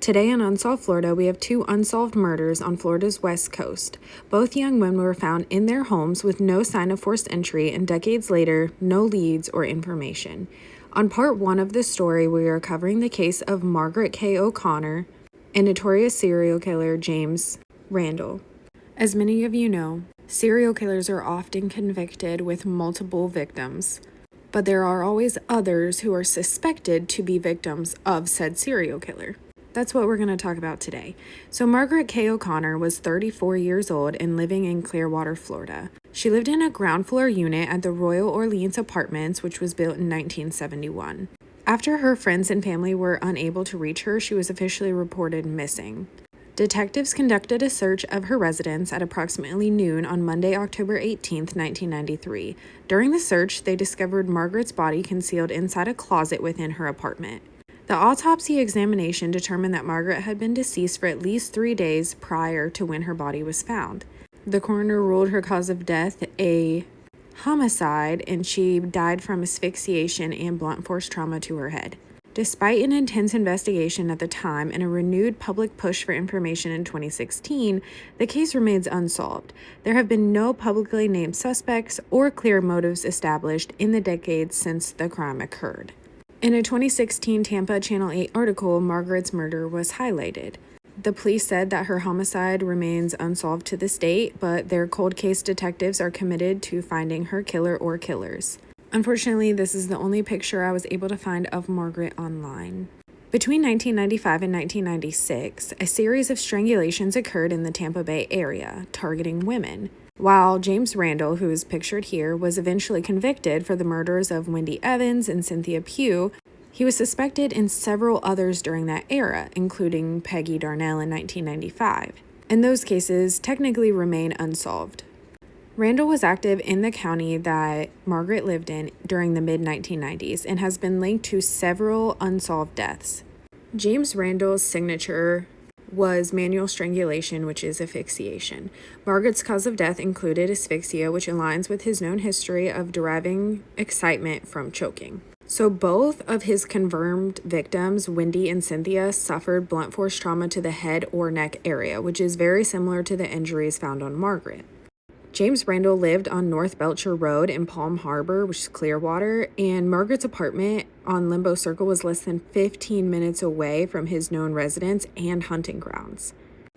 Today in Unsolved, Florida, we have two unsolved murders on Florida's west coast. Both young men were found in their homes with no sign of forced entry, and decades later, no leads or information. On part one of this story, we are covering the case of Margaret K. O'Connor and notorious serial killer James Randall. As many of you know, serial killers are often convicted with multiple victims, but there are always others who are suspected to be victims of said serial killer. That's what we're going to talk about today. So Margaret K. O'Connor was 34 years old and living in Clearwater, Florida. She lived in a ground floor unit at the Royal Orleans Apartments, which was built in 1971. After her friends and family were unable to reach her, she was officially reported missing. Detectives conducted a search of her residence at approximately noon on Monday, October 18, 1993. During the search, they discovered Margaret's body concealed inside a closet within her apartment. The autopsy examination determined that Margaret had been deceased for at least 3 days prior to when her body was found. The coroner ruled her cause of death a homicide, and she died from asphyxiation and blunt force trauma to her head. Despite an intense investigation at the time and a renewed public push for information in 2016, the case remains unsolved. There have been no publicly named suspects or clear motives established in the decades since the crime occurred. In a 2016 Tampa Channel 8 article, Margaret's murder was highlighted. The police said that her homicide remains unsolved to this date, but their cold case detectives are committed to finding her killer or killers. Unfortunately, this is the only picture I was able to find of Margaret online. Between 1995 and 1996, a series of strangulations occurred in the Tampa Bay area, targeting women. While James Randall, who is pictured here, was eventually convicted for the murders of Wendy Evans and Cynthia Pugh, he was suspected in several others during that era, including Peggy Darnell in 1995. And those cases technically remain unsolved. Randall was active in the county that Margaret lived in during the mid-1990s and has been linked to several unsolved deaths. James Randall's signature was manual strangulation, which is asphyxiation. Margaret's cause of death included asphyxia, which aligns with his known history of deriving excitement from choking. So both of his confirmed victims, Wendy and Cynthia, suffered blunt force trauma to the head or neck area, which is very similar to the injuries found on Margaret. James Randall lived on North Belcher Road in Palm Harbor, which is Clearwater, and Margaret's apartment on Limbo Circle was less than 15 minutes away from his known residence and hunting grounds.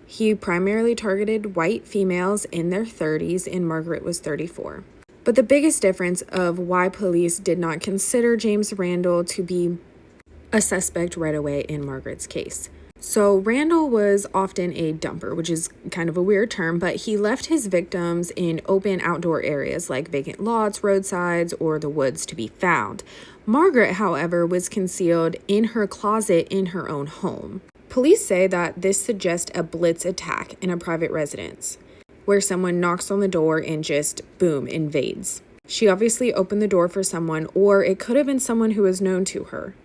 He primarily targeted white females in their 30s, and Margaret was 34. But the biggest difference of why police did not consider James Randall to be a suspect right away in Margaret's case. So Randall was often a dumper, which is kind of a weird term, but he left his victims in open outdoor areas like vacant lots, roadsides, or the woods to be found. Margaret, however, was concealed in her closet in her own home. Police say that this suggests a blitz attack in a private residence, where someone knocks on the door and just, boom, invades. She obviously opened the door for someone, or it could have been someone who was known to her.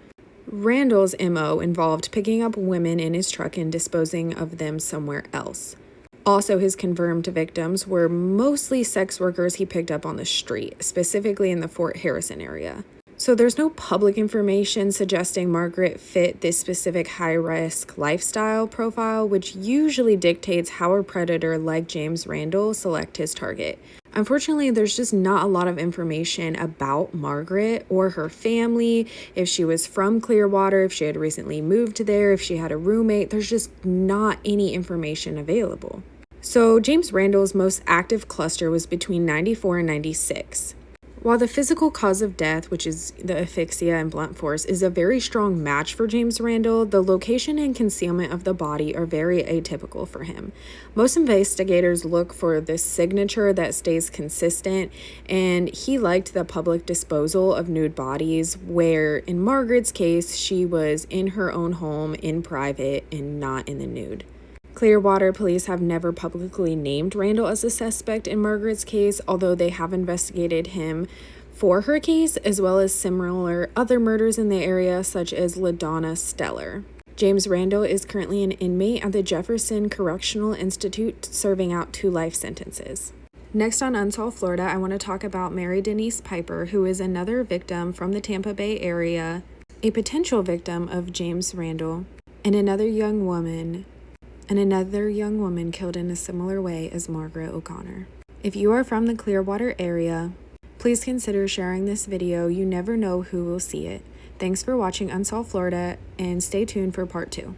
Randall's MO involved picking up women in his truck and disposing of them somewhere else. Also, his confirmed victims were mostly sex workers he picked up on the street, specifically in the Fort Harrison area. So there's no public information suggesting Margaret fit this specific high-risk lifestyle profile, which usually dictates how a predator like James Randall select his target. Unfortunately, there's just not a lot of information about Margaret or her family, if she was from Clearwater, if she had recently moved there, if she had a roommate. There's just not any information available. So James Randall's most active cluster was between 94 and 96. While the physical cause of death, which is the asphyxia and blunt force, is a very strong match for James Randall, the location and concealment of the body are very atypical for him. Most investigators look for this signature that stays consistent, and he liked the public disposal of nude bodies, where in Margaret's case, she was in her own home, in private, and not in the nude. Clearwater police have never publicly named Randall as a suspect in Margaret's case, although they have investigated him for her case, as well as similar other murders in the area, such as LaDonna Stellar. James Randall is currently an inmate at the Jefferson Correctional Institute, serving out 2 life sentences. Next on Unsolved, Florida, I want to talk about Mary Denise Piper, who is another victim from the Tampa Bay area, a potential victim of James Randall. and another young woman killed in a similar way as Margaret O'Connor. If you are from the Clearwater area, please consider sharing this video. You never know who will see it. Thanks for watching Unsolved Florida, and stay tuned for part 2.